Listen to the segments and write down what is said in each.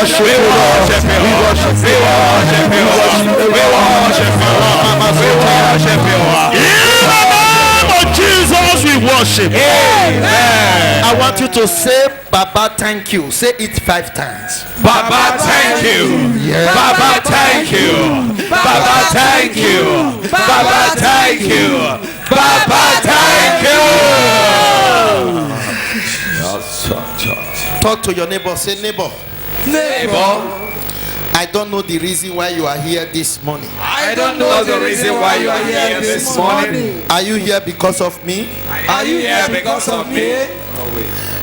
worship you, Lord. We worship you. We worship you. In the name of Jesus, we worship. Amen. I want you to say, Baba, thank you. Say it 5 times. Baba, thank you. Yeah. Baba, thank you. Baba, thank you. Baba, thank you. Baba, thank you. Talk to your neighbor. Say, neighbor. Neighbor, I don't know the reason why you are here this morning. I don't know the reason why you are here this morning. Are you here because of me? Are you here because of me?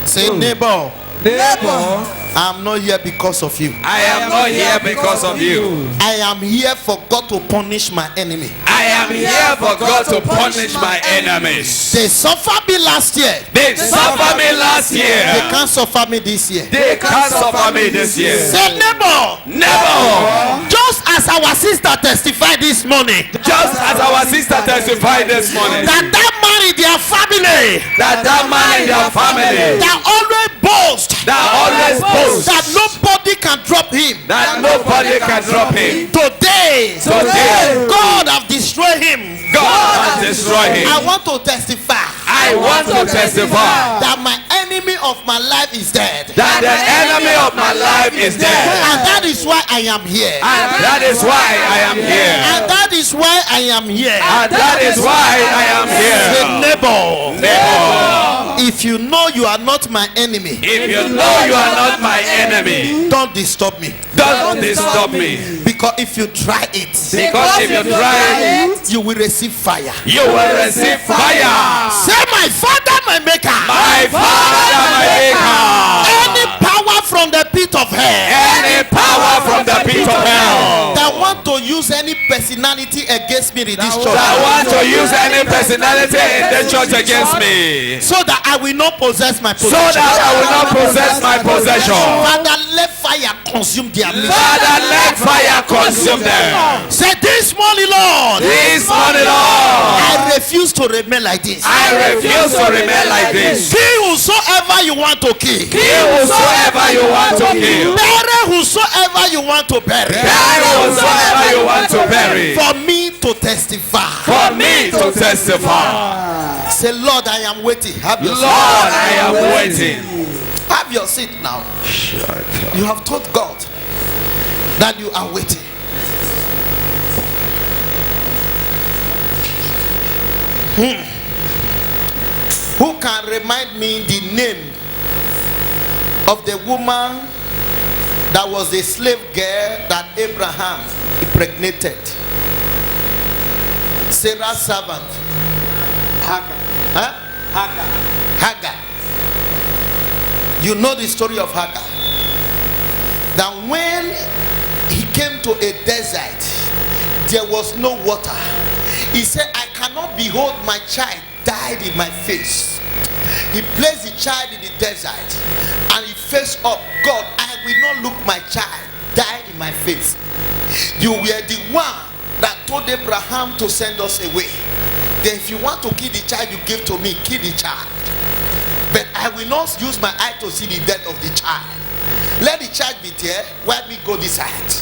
Say, neighbor. Neighbor, I'm not here because of you. I am not here because of you. I am here for God to punish my enemy. I am here for God to punish my enemies. They suffered me last year. They suffered me last They year. can't suffer me this year. They can't suffer me this year. Say, neighbor. Never. Just as our sister testified this morning, Just as our sister testified this morning, that man in their family that man in their family that always boast, that always boasts that nobody can drop him. that nobody can drop him. Today, God have destroyed him. God has destroyed him. I want to testify I want to testify that my enemy of my life is dead. that the enemy of my life is dead. And that is why I am here. And that is why I am here. And that is why I am here. And that is why I am Say, here. neighbor, Neighbor, if you know you are not my enemy, if you know you are not my enemy, don't disturb me. don't disturb me. Because if you try it, Because if you try it, you will receive fire. you will receive fire. Say, my Father, my Maker, My Father, my Maker, any power from the pit of hell any power from the pit of hell that want to use any personality against me in this church, that want to use any personality in the church against me, so that I will not possess my so possession. that I will not possess my possession. Father, let fire consume their midst. Father, let fire consume them. Say, this morning, Lord, This morning, Lord, I refuse to remain like this. I refuse to remain like this. Kill whosoever you want to kill. Kill whosoever you want to kill. Bury whosoever you want to bury. Bury whosoever you want to bury. For me to testify. For me to testify. Say, Lord, I am waiting. Have your Lord, I am waiting. Have your seat now. You have told God that you are waiting. Who can remind me the name of the woman that was a slave girl that Abraham impregnated? Sarah's servant. Hagar. Huh? Hagar. You know the story of Hagar. That when he came to a desert, there was no water. He said, I cannot behold my child died in my face. He placed the child in the desert and he faced up. God, I will not look my child died in my face. You were the one that told Abraham to send us away. Then if you want to kill the child you gave to me, kill the child. But I will not use my eye to see the death of the child. Let the child be there while we go this side.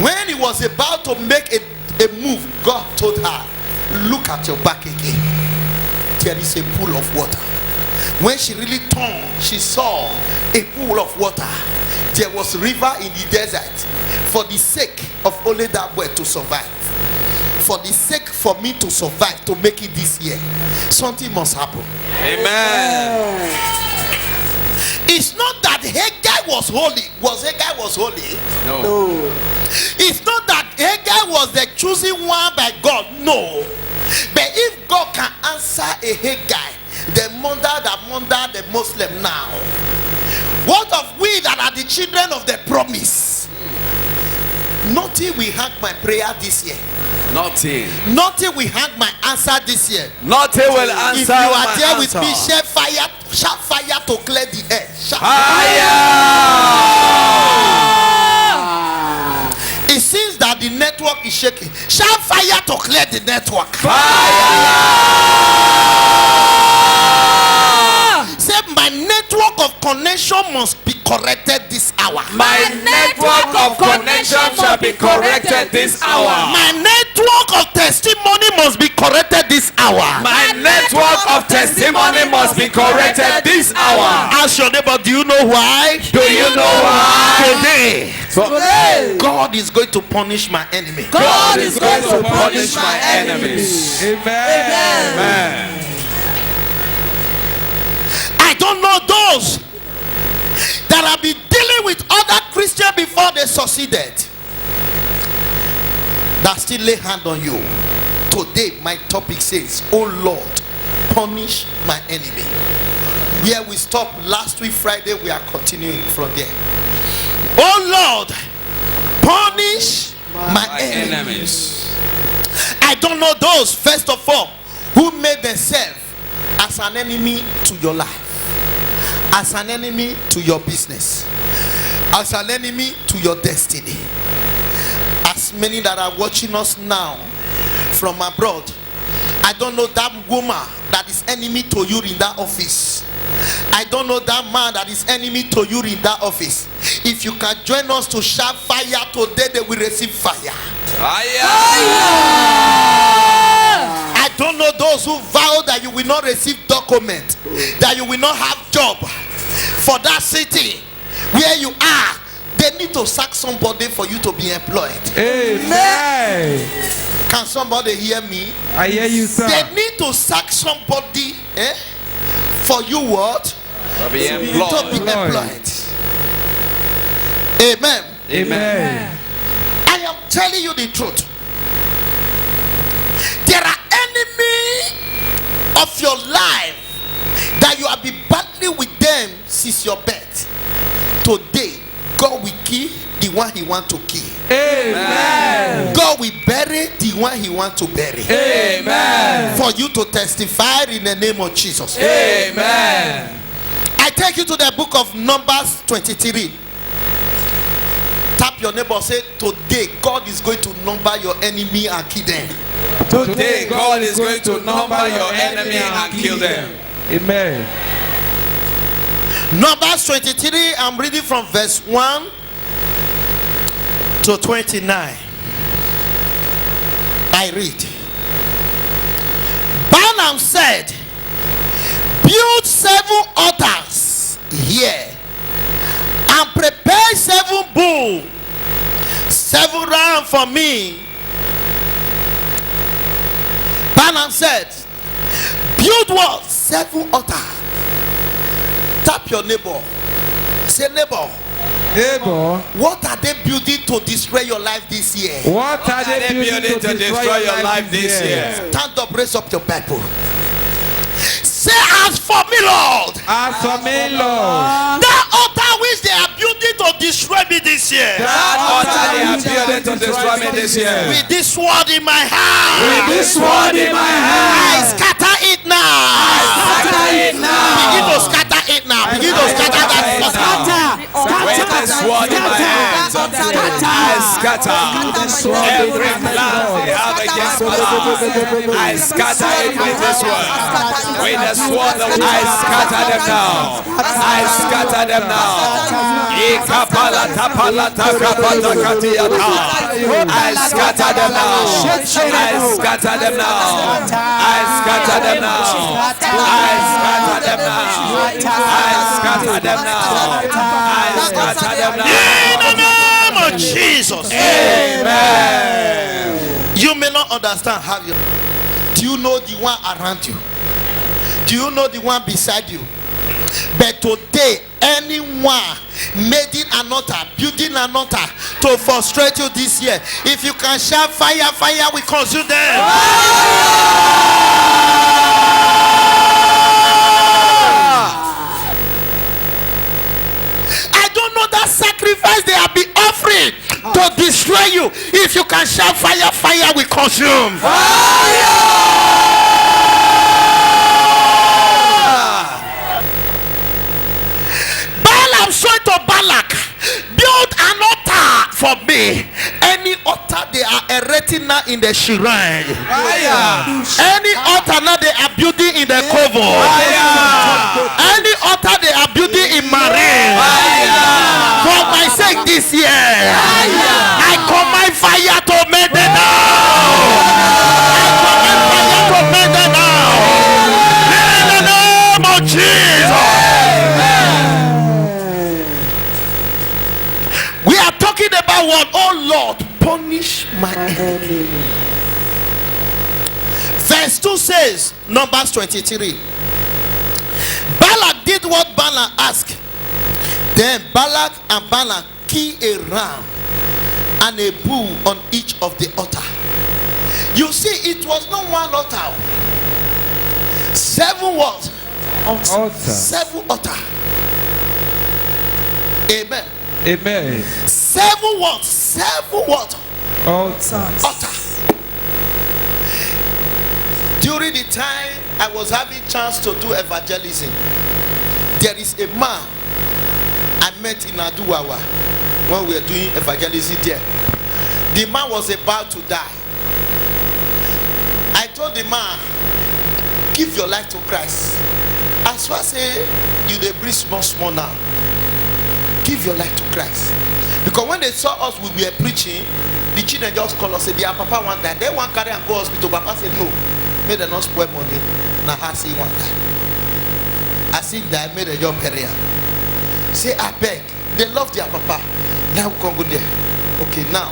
When he was about to make a move, God told her, look at your back again. There is a pool of water. When she really turned, she saw a pool of water. There was river in the desert. For the sake of only that boy to survive, for the sake for me to survive, to make it this year, something must happen. Amen. It's not that Hagar was holy. Hagar was holy? No. It's not that Hagar was the chosen one by God. No. But if God can answer a Hagar, the mother the Muslim now, what of we that are the children of the promise? Nothing will hang my prayer this year. Nothing. Nothing will hang my answer this year. Nothing will answer. If you are my there answer. with me, shout fire to clear the air. Shout Fire! It seems that the network is shaking. Shout fire to clear the network. Fire! Say, my network of connection must be corrected this hour. hour. My network of connection shall be corrected this hour. My network of testimony must be corrected this hour. My network of testimony must be corrected this hour. Ask your neighbor, do you know why? Do you know why? Today, Today, God is going to punish my enemy. God is going to punish my enemies. Amen. I don't know those that have been dealing with other Christians before they succeeded, that still lay hand on you. Today my topic says, oh Lord, punish my enemy. Where we stopped last week Friday, we are continuing from there. Oh Lord, punish my enemies. I don't know those, first of all, who made themselves as an enemy to your life, as an enemy to your business, as an enemy to your destiny. As many that are watching us now from abroad, I don't know that woman that is enemy to you in that office. I don't know that man that is enemy to you in that office. If you can join us to shout fire today, they will receive fire. I don't know those who vow that you will not receive document, that you will not have job for that city where you are. They need to sack somebody for you to be employed. Amen. Can somebody hear me? I hear you, sir. They need to sack somebody for you what? To be employed. To be employed. Amen. Amen. I am telling you the truth. There are enemies of your life that you have been battling with them since your birth. Today, God will kill the one he wants to kill. Amen. God will bury the one he wants to bury. Amen. For you to testify in the name of Jesus. Amen. I take you to the book of Numbers 23. Tap your neighbor, say, today God is going to number your enemy and kill them. Today God is going to number your enemy and kill them. Amen. Numbers 23, I'm reading from verse 1 to 29. I read. Balaam said, build 7 altars here and prepare 7 bulls, 7 rams for me. Balaam said, build what? 7 altars. Tap your neighbor. Say, neighbor. Neighbor. What are they building to destroy your life this year? What are they building to destroy your life this year? Stand up, raise up your Bible. Say, as for me, Lord. As for me, Lord. That altar which they are building to destroy me this year. That altar they are building to destroy me this year. With this sword in my hand. With this sword in my I hand. scatter it now. I scatter it now. Begin to scatter it now. Begin to scatter that altar. With the sword in my hands, I scatter every plan they have against my life. I scatter it with this word. With the sword, I scatter them now. I scatter them now. I scatter them now. I scatter them now. I scatter them now. I scatter them now. I scatter them now. I scatter them now. In the name of Jesus. Amen. You may not understand how you. Do you know the one around you? Do you know the one beside you? But today, anyone making an altar, building an altar to frustrate you this year, if you can shout fire, fire will consume them. I don't know that sacrifice they have been offering to destroy you. If you can shout fire, fire will consume. Balaam said to Balak, build an altar for me. Any altar they are erecting now in the shrine, any altar now they are building in the cover, any altar they are building in marine, for my Verse 2 says, Numbers 23. Balak did what Balaam asked. Then Balak and Balaam killed a ram and a bull on each of the altar. You see, it was not one altar. 7 what? Altar. 7 altar. Amen. Amen. 7 what? 7 what? Altar. Altar. During the time I was having chance to do evangelism, there is a man I met in Aduwawa when we were doing evangelism there. The man was about to die. I told the man, give your life to Christ. As far as you they breathe small now, give your life to Christ. Because when they saw us, we were preaching, the children just call us, say, their papa want that. They want carry and go hospital. Papa said, no, may they not spoil money. Now I see one that. I see that made a job area. Say, I beg. They love their papa. Now come go there. Okay, now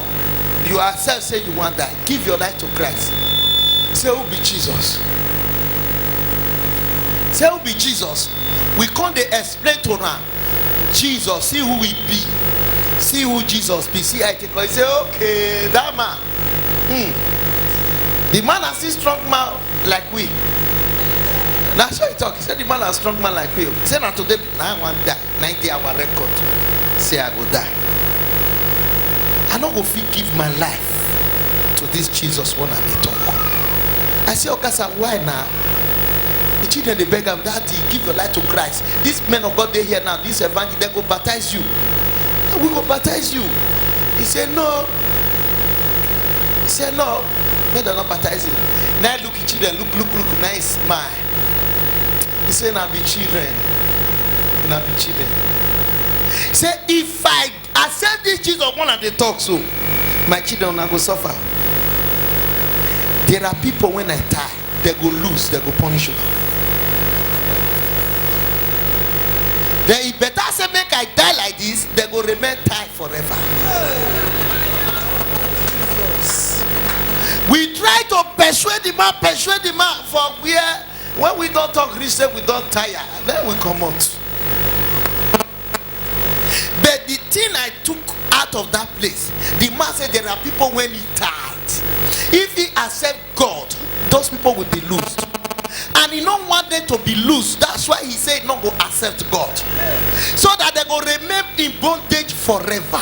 you yourself say you want that. Give your life to Christ. Say, who be Jesus? Say, who be Jesus? We can't explain to them. Jesus, see who we be. See who Jesus be. See, I take. I say, okay, that man. The man has a strong man like we. Now, so he talk. He said, the man has a strong man like we. He said, now today, now I want that 90-hour record. Say, I go die. I don't go give my life to this Jesus one and they talk. I say, okay, sir, why now? The children they beg him, Daddy, give your life to Christ. These men of God they here now, this evangel, they go baptize you. And we go baptize you. He said, no. He said, no. No, they're not baptizing. Now look at children, look, nice smile. He said, now be children. Now be children. He said, if I accept this Jesus one and they talk so, my children will go suffer. There are people when I die, they go lose, they go punish you. They better say make I die like this, they go remain tied forever. We try to persuade the man for where when we don't talk reason, we don't tire, then we come out. But the thing I took out of that place, the man said there are people when he died, if he accept God, those people will be loosed. And he don't want them to be loose. That's why he said no go accept God. So that they go remain in bondage forever.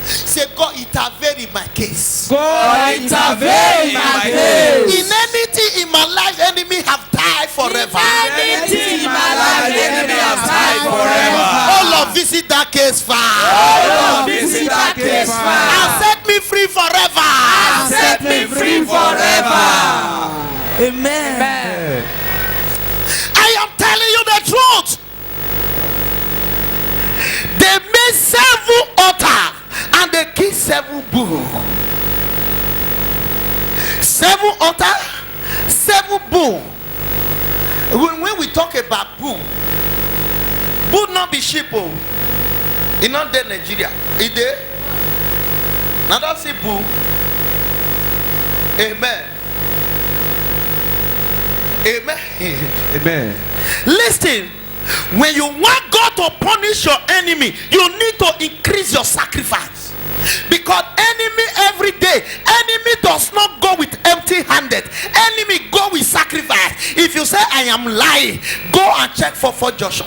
Say, God intervene in my case. God intervene in my case. In anything in my life, enemy have died forever. Anything in my life, enemy have died forever. Oh Lord, visit that case far. Oh Lord, visit that case far. And set me free forever. And set me free forever. Amen. I am telling you the truth. They made 7 altars and they killed 7 bulls. 7 altars, 7 bulls. When we talk about bull not be sheep. It's not there in Nigeria. Is there? Now that's a bull. Amen. Amen. Amen. Listen, when you want God to punish your enemy, you need to increase your sacrifice. Because enemy every day, enemy does not go with empty-handed. Enemy go with sacrifice. If you say I am lying, go and check for Fort Joshua.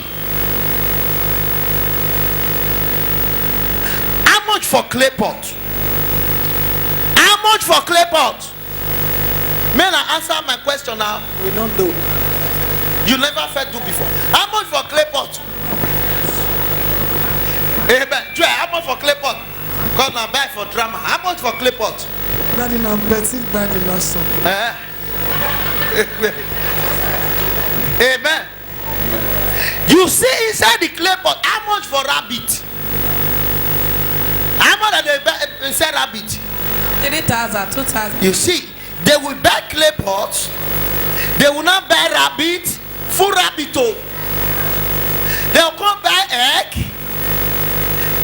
How much for clay pot? How much for clay pot? May I answer my question now? We don't do. You never fed do before. How much for clay pot? Amen. Joy, how much for clay pot? Because now buy for drama. How much for clay pot? Daddy, now Betty buy the last song. Amen. You see inside the clay pot, how much for rabbit? How much are they buy inside rabbit? 3,000, 2,000. You see, they will buy clay pots. They will not buy rabbit, full rabbit. They will come buy egg.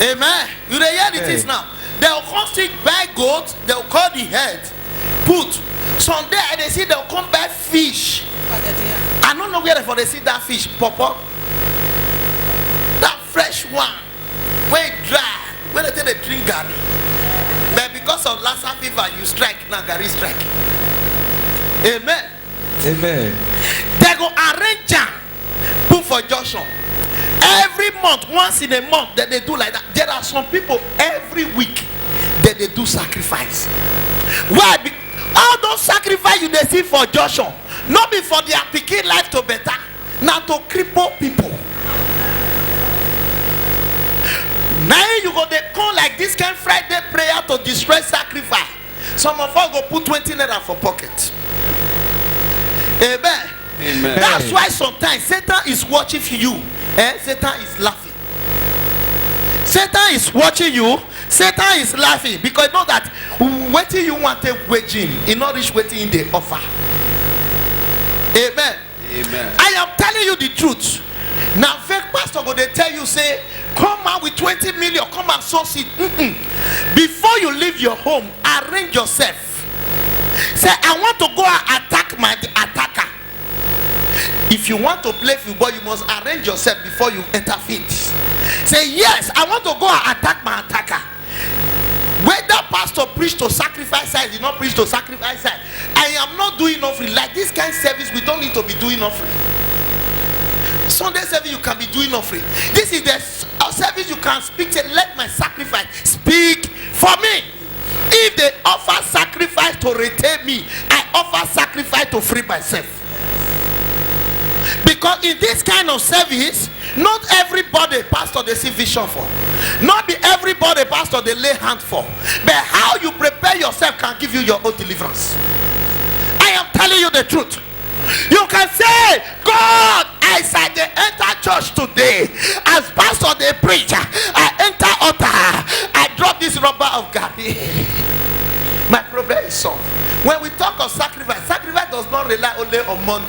Amen. You hear the things now. They will come still buy goat. They will cut the head, put Someday they see they'll come buy fish. I don't know where they see that fish, Papa. That fresh one, when it dry, when they take the drink Gary. But because of Lassa fever, you strike, now Gary strike. Amen. Amen. They go arrange jam, put for Joshua. Every month, once in a month, that they do like that. There are some people every week that they do sacrifice. Why? All those sacrifice you they see for Joshua, not be for their picking life to better, now to cripple people. Now you go they call like this kind of Friday prayer to destroy sacrifice. Some of us go put 20 naira for pocket. Amen. Amen. That's why sometimes Satan is watching you. Satan is laughing. Satan is watching you. Satan is laughing because you know that waiting you want to waging in not reach waiting in the offer. Amen. Amen. I am telling you the truth. Now fake pastor go they tell you say come out with 20 million, come and sow seed. Before you leave your home, arrange yourself. Say I want to go and attack my attacker. If you want to play football, you must arrange yourself before you enter field. Say yes, I want to go and attack my attacker. Whether pastor preach to sacrifice side, did not preach to sacrifice side, I am not doing offering. Like this kind of service, we don't need to be doing offering. Sunday service, you can be doing offering. This is the service you can speak. Say, let my sacrifice speak for me. If they offer sacrifice to retain me, I offer sacrifice to free myself. Because in this kind of service, not everybody pastor they see vision for. Not be everybody pastor they lay hand for. But how you prepare yourself can give you your own deliverance. I am telling you the truth. You can say, God, as I enter church today, as pastor they preach, I enter altar, I drop this rubber of Gary. My problem is solved. When we talk of sacrifice, sacrifice does not rely only on money.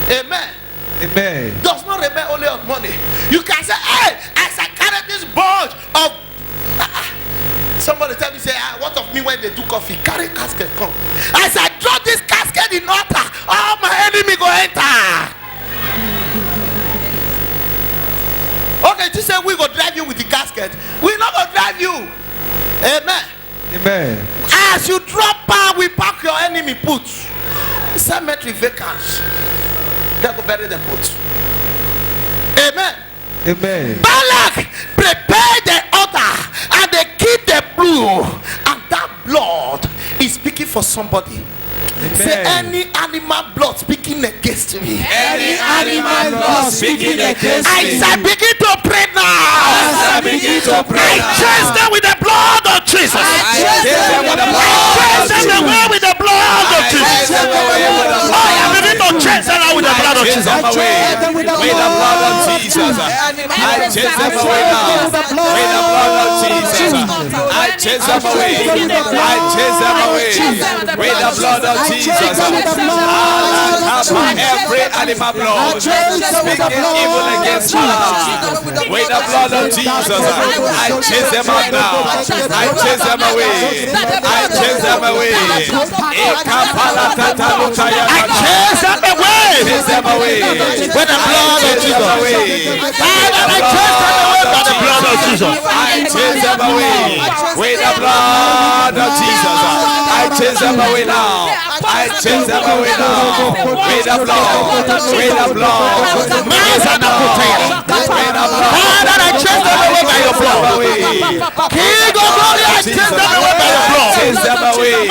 Amen. Amen. Does not rely only on money. You can say, hey, as I carry this bunch of somebody tell me, say, what of me when they do coffee? Carry casket, come. As I drop this casket in altar, all my enemy go enter. Okay, to say we go drive you with the casket. We not go drive you. Amen. Amen. As you drop power, we pack your enemy put. Cemetery vacant. They go bury them put. Amen. Amen. Balak prepare the altar and they keep the blood, and that blood is speaking for somebody. Amen. Say any animal blood speaking against me. Any animal blood speaking against me. I shall begin to pray now. I begin to pray I now. chase them with the blood of Jesus. I chase them with the blood I of chase them Jesus. away with the blood of I Jesus. chase them away with the blood I of begin to chase them out with the blood of chase Jesus. them away with the blood of Jesus. I chase them away now with the blood of Jesus. I chase them away. I chase them away with the blood of Jesus. Every animal blood speaking evil against my life with the blood of Jesus. I chase them out now. I chase them away. I chase them away. I chase them away. Chase them away with the blood of Jesus. Father, I chase them away by the blood of Jesus. I chase them away with the blood of Jesus. I chase them away now. I chase them away now with the blood. With the blood. With the blood. Father, I chase them away by your blood. King of glory, I chase them away by your blood. Chase them away.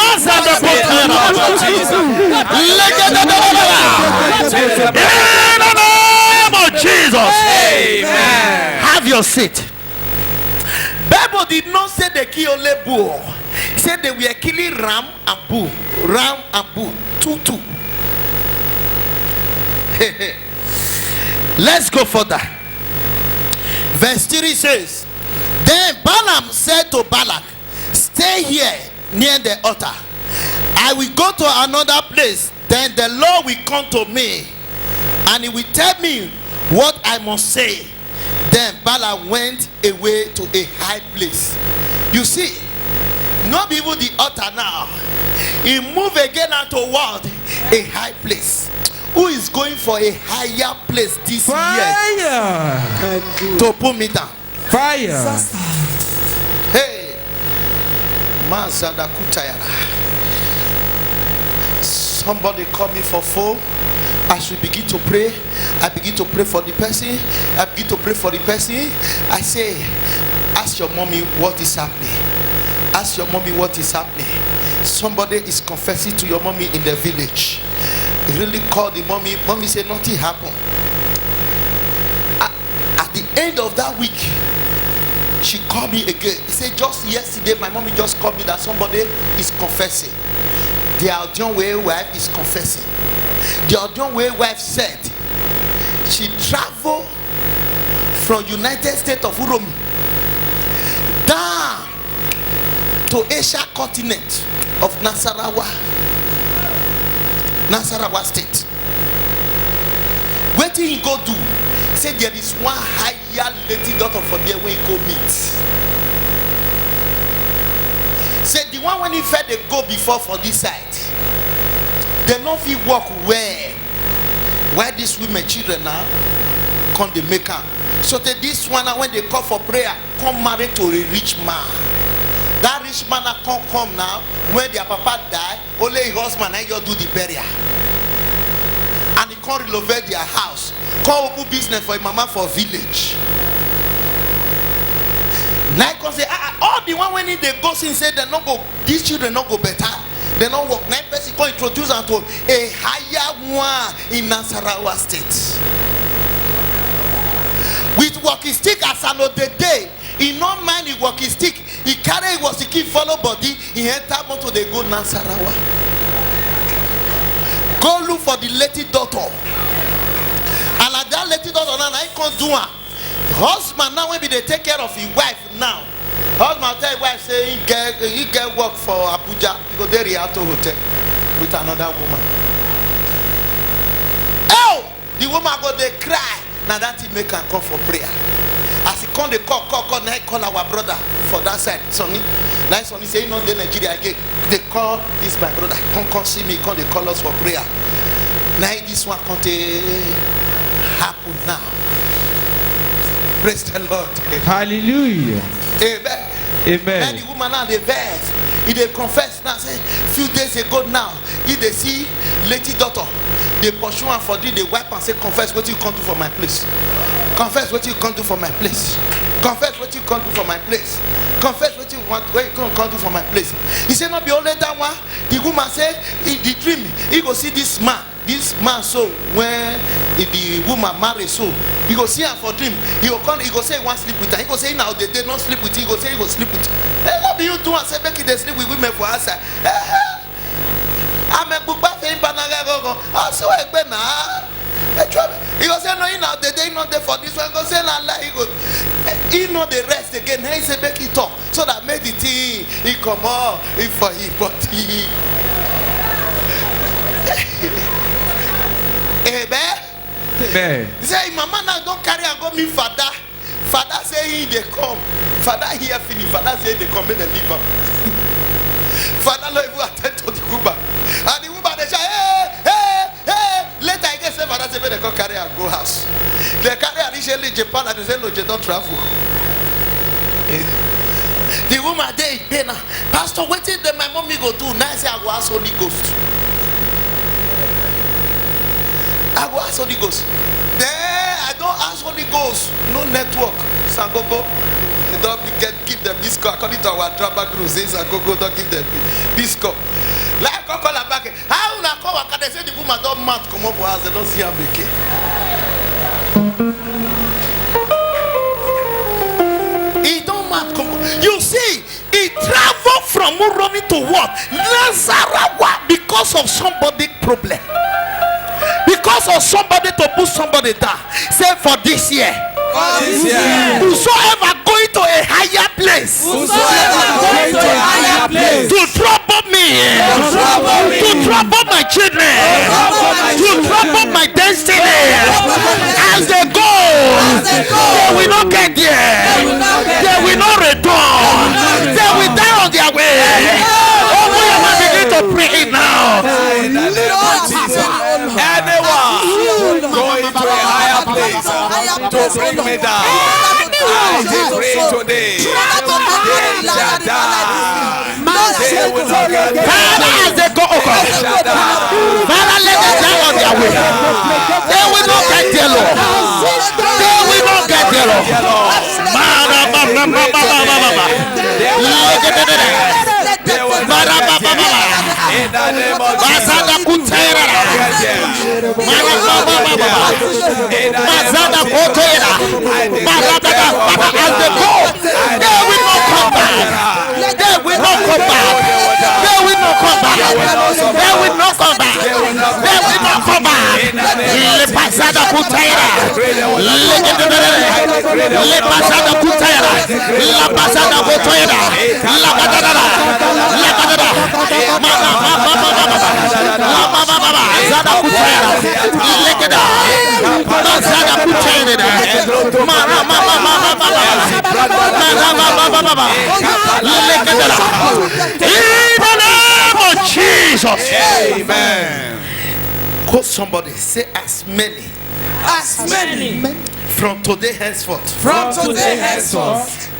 In the name of Jesus. Amen. Have your seat. Bible did not say they kill only bull. He said they were killing ram and bull. Ram and bull. Two. Let's go further. Verse 3 says, then Balaam said to Balak, stay here near the altar. I will go to another place. Then the Lord will come to me, and he will tell me what I must say. Then Balaam went away to a high place. You see, not even the altar now. He moved again unto what? A high place. Who is going for a higher place this year? To put me down. Fire. Hey, Mazada Kutayara. Somebody call me for phone. As we begin to pray, I begin to pray for the person. I begin to pray for the person. I say, ask your mommy what is happening. Ask your mommy what is happening. Somebody is confessing to your mommy in the village. He really called the mommy. Mommy said nothing happened. At the end of that week, she called me again. He said just yesterday, my mommy just called me that somebody is confessing. The Odionwe wife is confessing. The Odionwe wife said she traveled from United States of Uromi down to Asia continent of Nasarawa State. What did he go do? He said there is one higher lady daughter for there where he go meet. Said the one when he fed they go before for this side. They know if he walk where these women children now come they make up. So this one when they call for prayer, come married to a rich man. That rich man can't come now. When their papa die, only his husband and you do the burial. And he can't renovate their house. Can't open business for his mama for village. Now I can say, all the one when they go since say they not go, these children not go better. They not work. Now person can introduce them to a higher one in Nasarawa State. With walking stick as another day. He no mind he walking stick. He carry was to keep follow body. He enter motor they go Nasarawa. Go look for the lady daughter. And like that lady daughter now I can't do her. Husband now when they take care of his wife now. Husband tell his wife say he get work for Abuja. He go there Rialto Hotel with another woman. Oh, the woman go they cry. Now that he make her come for prayer. As he come, they call, now he call our brother for that side. Sonny. Now Sonny say, you know, the Nigeria again. They call this my brother. Come see me. Come, they call us for prayer. Now this one can't happen now. Praise the Lord. Hallelujah. Amen. Amen. And the woman now, they verse. He they confess now, say, few days ago now, he they see lady daughter. They pursue her for the wipe and say, confess what you can't do for my place. Confess what you can't do for my place. Confess what you can't do for my place. Confess what you can't do for my place. He said, not be only that one. The woman said, in the dream, he go see this man. This man, so when the woman marry, so he go see her for dream. He go come, he go say he want sleep with her. He go say now they not sleep with you. He go say he go sleep with you. Hey, what be you doing? I say make they sleep with women for us. I'm a book back in Banagago. I saw a banana. He go say no, you know the day not there for this one. Go say no, he go. He know the rest again. He say make it talk so that made it he come on he for he but he. Amen. Amen. He say mama now don't carry and go meet father. Father say he they come. Father here finish. Father say they come and they leave him. Father not even attend to the woman. And the woman they say hey. Later I guess father say they go carry and go house. They carry and initially Japan and they say no, they don't travel. The woman they pay now. Pastor, what did my mommy go do? Now I say I go ask Holy Ghost. I go ask Holy Ghost. Then I don't ask Holy Ghost. No network. Sangogo. They don't give them biscuit. According to our drama group, says Sangogo don't give them biscuit. Like I call her back. How na call her? They say the woman don't mad come up for us. They don't see her again. He don't mad come up. You see, he traveled from Uromi to what? Nasarawa because of somebody problem. Because of somebody to put somebody down. Say for this year. Whosoever going to a higher place. To trouble me. To trouble my children. To trouble my destiny. As they go. They will not get there. They will not return. They will die on their way. Oh, we begin to ways to bring me down. I decree today, they shall die. They will not get there. Father, as they go over, Father, let them die on their way. They will not get there, Lord. They will not get there, Lord. In the name of Jesus. As they go, they will not come back. They will not come back. They will not come back. They will not come back. They will not come back. Le pasada kutaira. Le pasada kutaira. La pasada kutaira. La badada. La badada. Mama zada kutaira. Lekeda. Zada kutaira. Mama lekeda. In the name of Jesus. Amen. Call somebody, say as many from today henceforth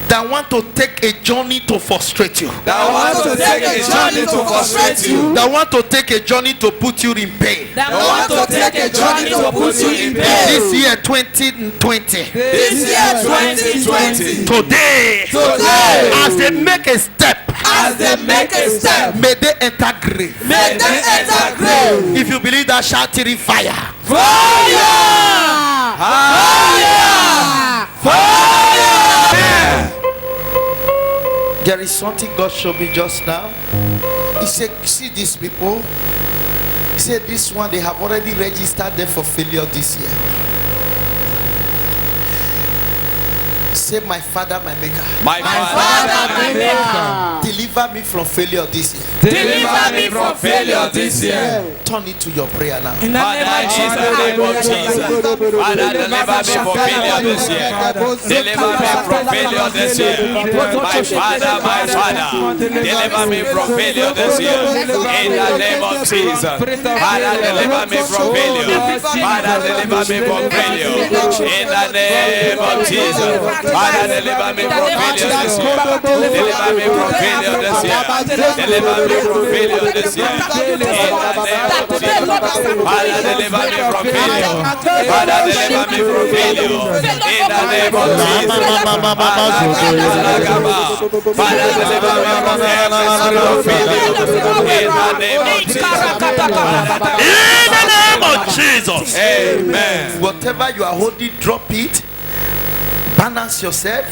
that want to take a journey to frustrate you, That want to take a journey to frustrate you. that want to take a journey to put you in pain. That want to take a journey to put you in pain. This year 2020, This year 2020. today, as they make a step, As they make a step, may they enter grave. may they enter grave. If you believe that, shout it in fire. Fire! There is something God showed me just now. He said, see these people. He said, this one, they have already registered them for failure this year. Say, my Father, my Maker, My Father, my Maker, deliver me from failure this year. deliver me from failure this year. Turn it to your prayer now. In the Father, name of in the Jesus. name of Jesus. Father, deliver me from failure this year. Deliver me from failure this year. My Father, deliver me from failure this year. In the name of Jesus. Father, deliver me from failure. Father, deliver me from failure. In the name of Jesus. Father, deliver me from failure this year. Deliver me from failure this year. Deliver me from failure this year. In the name of Jesus. Father, deliver me from failure. Father, deliver me from failure. In the name of Jesus. Father, deliver me from every spirit of failure. In the name of Jesus. In the name of Jesus. Amen. Whatever you are holding, drop it. Balance yourself.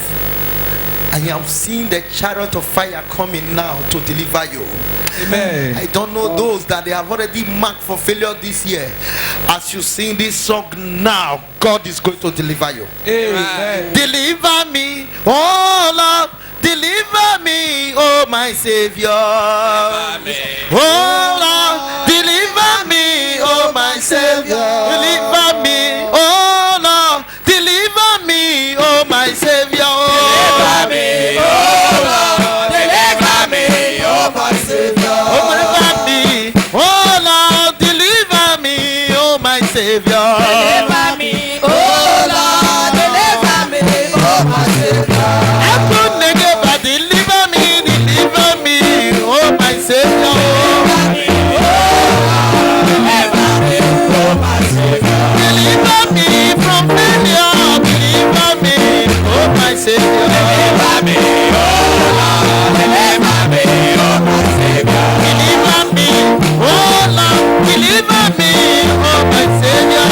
And you have seen the chariot of fire coming now to deliver you. Amen. I don't know those that they have already marked for failure this year. As you sing this song now, God is going to deliver you. Amen. Deliver me, oh Lord, deliver me, oh my Savior. Oh Lord, deliver me, oh my Savior. Deliver me, oh Lord, deliver me, oh my Savior. Deliver me, oh Lord, deliver me, oh my Savior. Deliver me, oh Lord, deliver me, oh my Savior. Deliver me, oh Lord, deliver me, oh my Savior. Deliver me, oh my Savior. Deliver me from failure, deliver me, oh my Savior. Deliver me, oh Lord, deliver me, oh my Savior. Deliver me, oh Lord, deliver me, oh my Savior.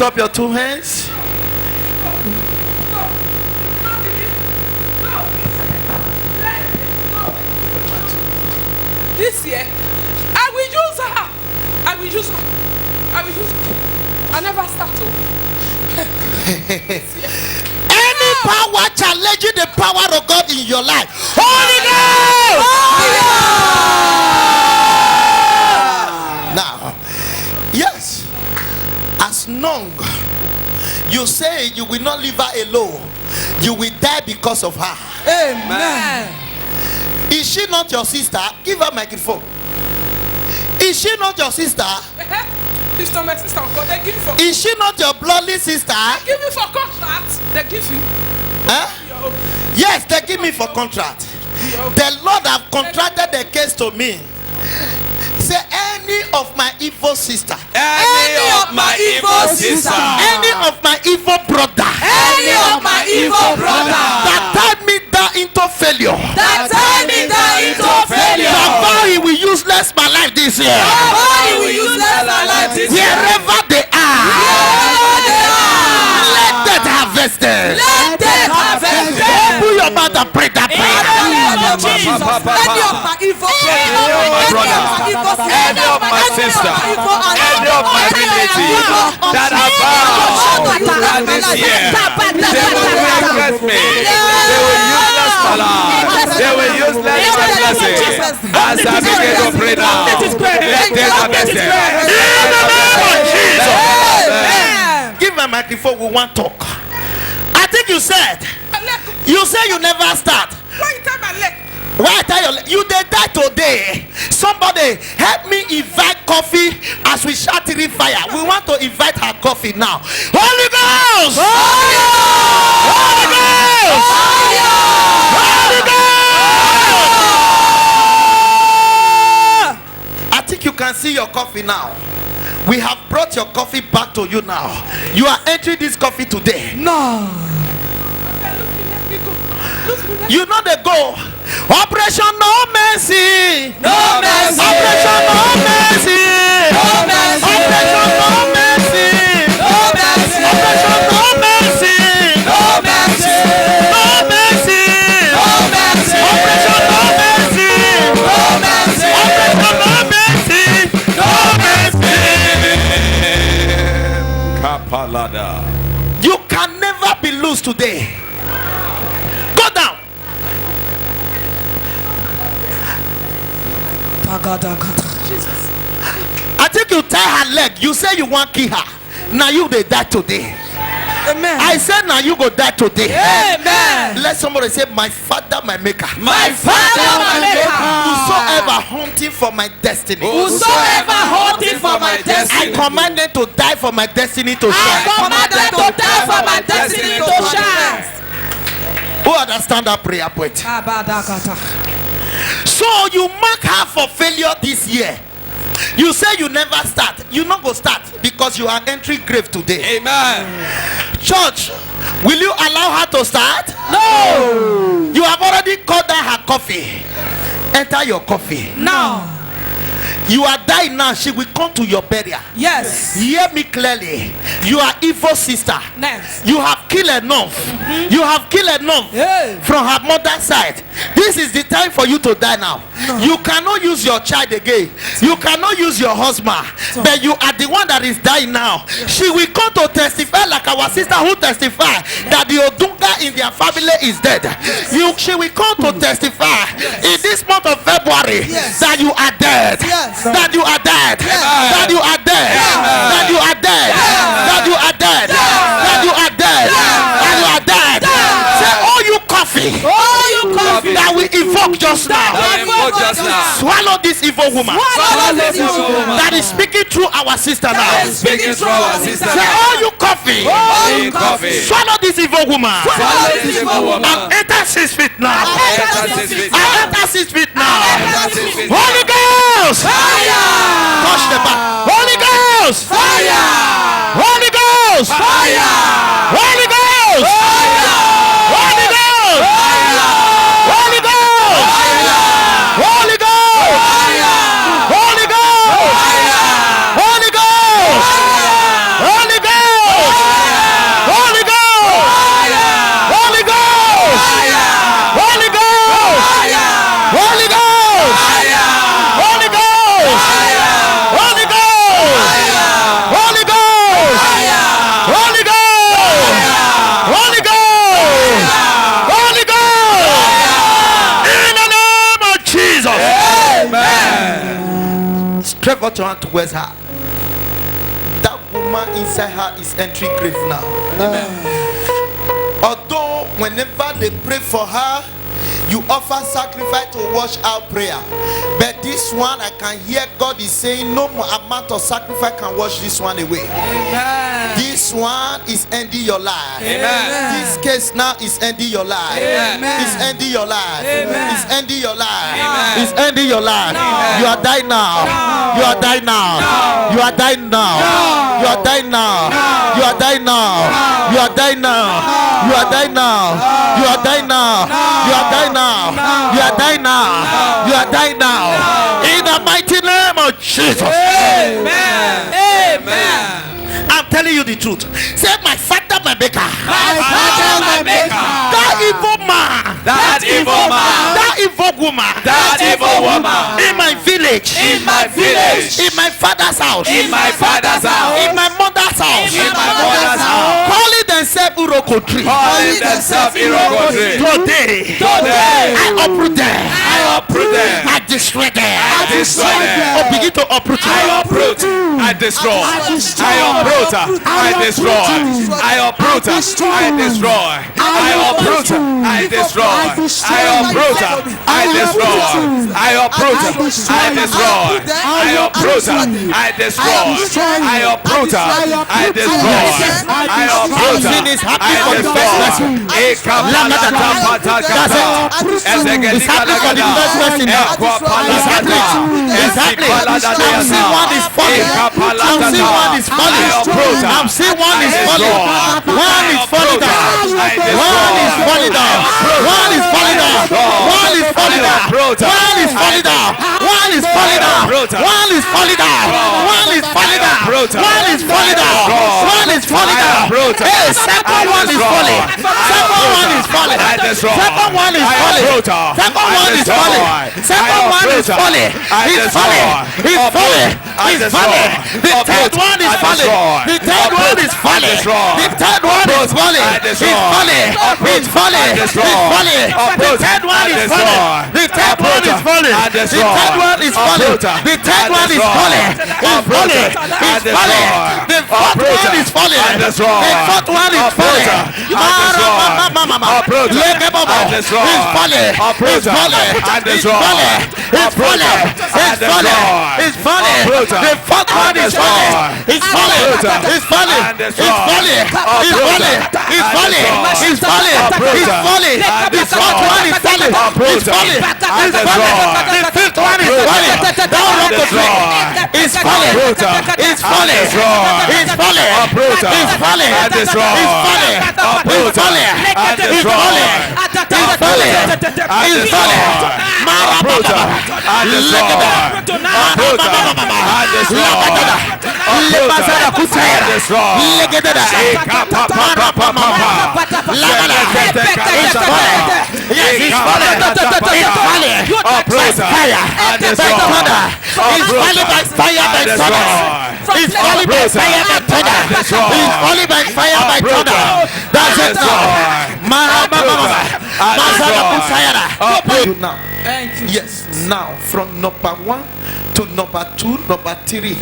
up your two hands. This year, I will use her. I will use her. I will use her. I never start to. Any power challenging the power of God in your life, Holy Ghost! Now, yes, as long you say you will not leave her alone, you will die because of her. Amen. Is she not your sister? Give her microphone. Is she not your sister? It's not my sister. They give you for. Is she not your bloodly sister? They give you for contract. They give you. Huh? Yes, they give me for contract. The Lord have contracted the case to me. Say any of my evil sister, Any of my evil sister, any of my evil brother, Any of my evil brother that tied me down into failure, that tied me down into failure. that he will useless my life this year. Nobody will use my life this year. Wherever they are, let that harvested. Let them harvest them. Open your mouth and pray that prayer. Any of my evil any of my brother, any of my sister, any of my relative that are bound that this year, they will regret me. They will useless my life. They will useless my blessing. As I begin to pray now, let them harvest them. In the name of Jesus. Give my microphone, we want talk. I think you said you never start. Why you tell my leg? Why I tell you they die today? Somebody help me invite coffee as we shout in fire. We want to invite her coffee now. Holy Ghost! Holy Ghost! Holy Ghost! I think you can see your coffee now. We have brought your coffee back to you now. You are entering this coffee today. No. You know the goal. Operation No Mercy. No mercy. Operation No Mercy. No mercy. Operation No Mercy. No mercy. Operation No Mercy. No mercy. No Mercy. No mercy. Operation No Mercy. No mercy. Operation No Mercy. No Mercy. Kapalada. You can never be loose today. Go down. I think you tie her leg. You say you want to kill her. Now you they die today. Amen. I said now you go die today. Amen. Let somebody say, my father, my maker. My father, my maker. Whosoever hunting for my destiny. Whosoever hunting for my I destiny. command them to die for my destiny to I shine. command them to die for my destiny to shine. Who understand that prayer point? So you mark her for failure this year. You say you never start. You not go start because you are entering grave today. Amen. Church, will you allow her to start? No. You have already called her her coffee. Enter your coffee. No. You are dying now. She will come to your burial. Yes. Hear me clearly. You are evil sister. Next. You have killed enough. You have killed enough from her mother's side. This is the time for you to die now. You cannot use your child again. You cannot use your husband. But you are the one that is dying now. She will come to testify like our sister who testified that the Odunga in their family is dead. She will come to testify in this month of February that you are dead. That you are dead. That you are dead. That you are dead. That you are dead. That you are dead. That you are dead. Say, oh you coffee. Oh, you coffee. That we evoke just now. Swallow this evil woman. Swallow this evil woman. That is speaking through our sister now. Speaking through our sister. Say, oh you coffee. Oh, you coffee. Swallow this evil woman. Swallow this evil woman. And enter 6 feet now. Enter 6 feet. Enter 6 feet now. Enter 6 feet. Holy Ghost. Fire. Touch the back. Holy Ghost. Fire. Holy Ghost. Fire. Holy Ghost. Fire. Holy Ghost. Fire. Holy Ghost. Holy Ghost. Holy Ghost. Holy Ghost. Holy Ghost. Stretch out your hand towards her. That woman inside her is entering grave now. Although whenever they pray for her, you offer sacrifice to wash out prayer, but this one I can hear God is saying no more amount of sacrifice can wash this one away. Amen. This one is ending your life. Amen. This case now is ending your life. Amen. It's ending your life. Amen. It's ending your life. Amen. It's ending your life. No. You are dying now. No. You are dying now. No. You are dying now. No. You are dying now. No. You are dying now. No. You are dying now. You are dying now. You are dying now. You are dying now. You are dying now. You are dying now. In the mighty name of Jesus. Amen. Amen. I'm telling you the truth. Say, my father, my maker. My father, my maker. That evil man. That evil man. That evil woman. That evil woman. In my village. In my village. In my father's house. In my father's house. In my mother's house. In my mother's house. Calling themselves Uroko tree. Calling themselves Iroko tree. Today. Today. I uproot them. I uproot them. I destroy them. I destroy them. Oh, begin to uproot them. I uproot. I destroy. I uproot. I destroy. I uproot. I destroy. I uproot. I destroy. I uproot. I destroy. I uproot. I destroy. I uproot. I destroy. I uproot. I destroy. I uproot. Sin is I happening for the first person. It's happening for the first person now. It's happening. It's happening. I'm seeing one is falling. I'm seeing one is falling. I'm seeing one is falling. One is falling down. One is falling down. One is falling down. One is falling down. One is falling down. One is falling down. One is falling down. One is falling down. One is falling down. One is falling down. Hey, second one is falling. Second one is falling. Second one is falling. Second one is falling. Second one is falling. He's falling. He's falling. He's falling. The third one is falling. The third one is falling. The third one is falling. He's falling. He's falling. He's falling. The third one is falling. The third one is falling. The third one is falling. The third one is falling. He's falling. He's falling. The fourth one is falling. The fourth one is falling. He's falling. He's falling. He's falling. He's falling. He's falling. He's falling. The fourth one is falling. He's falling. He's falling. He's falling. He's falling. He's falling. He's falling. He's falling. The fourth one is falling. He's falling. He's falling. The fifth one is falling. Down on the floor. He's falling. He's falling. He's falling. He's falling. He's falling. He's falling. He's falling. He's falling. He's falling. Marabata. Lebazada kutera. Legedada. Yes, he's falling. He's falling. By fire. By thunder. He's falling by fire by thunder. He's falling by fire by thunder. He's falling by fire by thunder. That's it now. Now. Thank you. Yes, now from number 1 to number 2, number 3.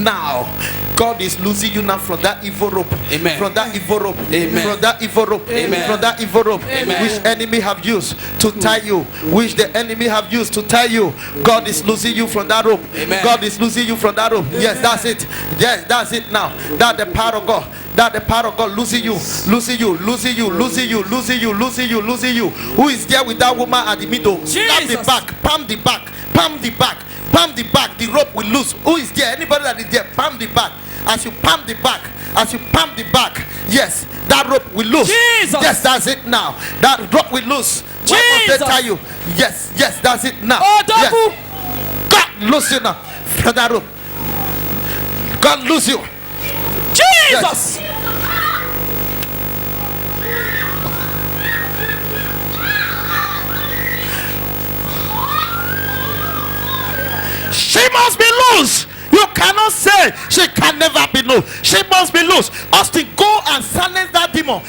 Now, God is losing you now from that evil rope. Amen. From that evil rope. Amen. From that evil rope. Amen. From that evil rope. Amen. Which enemy have used to tie you. Which the enemy have used to tie you. God is losing you from that rope. Amen. God is losing you from that rope. Yes, that's it. Yes, that's it now. That the power of God. That the power of God losing you. Losing you. Losing you. Losing you. Losing you. Losing you. Losing you. Who is there with that woman at the middle? Grab the back. Palm the back. Palm the back. Palm the back. The rope will loose. Who is there? Anybody that is there? Palm the back. As you palm the back. As you palm the back. Yes, that rope will loose. Jesus. Yes, that's it now. That rope will loose. Why must they tie you? Yes, yes, that's it now. Oh, yes. double. God loose you now from that rope. God loose you. Jesus. Yes. She must be loose. You cannot say she can never be loose. She must be loose. Austin, go and silence that demon.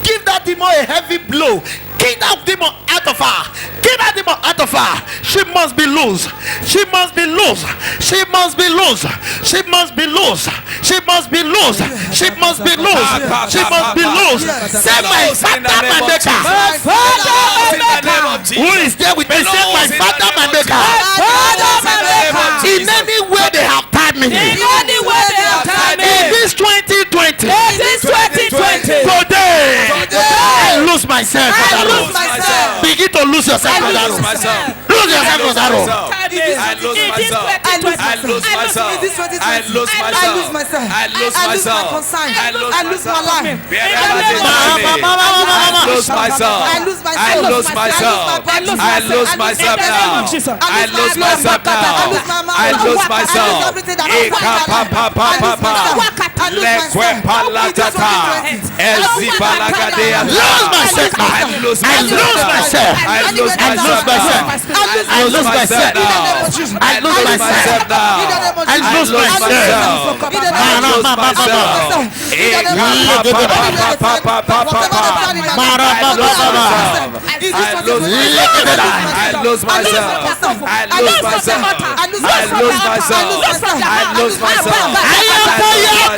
Give that demon a heavy blow. Kick that demon out of her. Kick that demon out of her. She must be loose. She must be loose. She must be loose. She must be loose. She must be loose. She must be loose. She must be loose. Say my Father, my Maker. Who is there with me? Say my Father, my Maker. In any way they have tied me. In this 2020. Today. I lose myself. Begin to lose yourself for that room. Lose yourself for that room. I lose myself. I lose myself. I lose myself. I lose myself. I lose my life. I lose myself. I lose myself. I lose myself now. I lose myself now. I lose myself. I lose myself. I lose myself. I lose myself now. I lose myself now. I lose myself. I lose myself. I lose myself. I lose myself. I lose myself. I lose myself. I lose myself.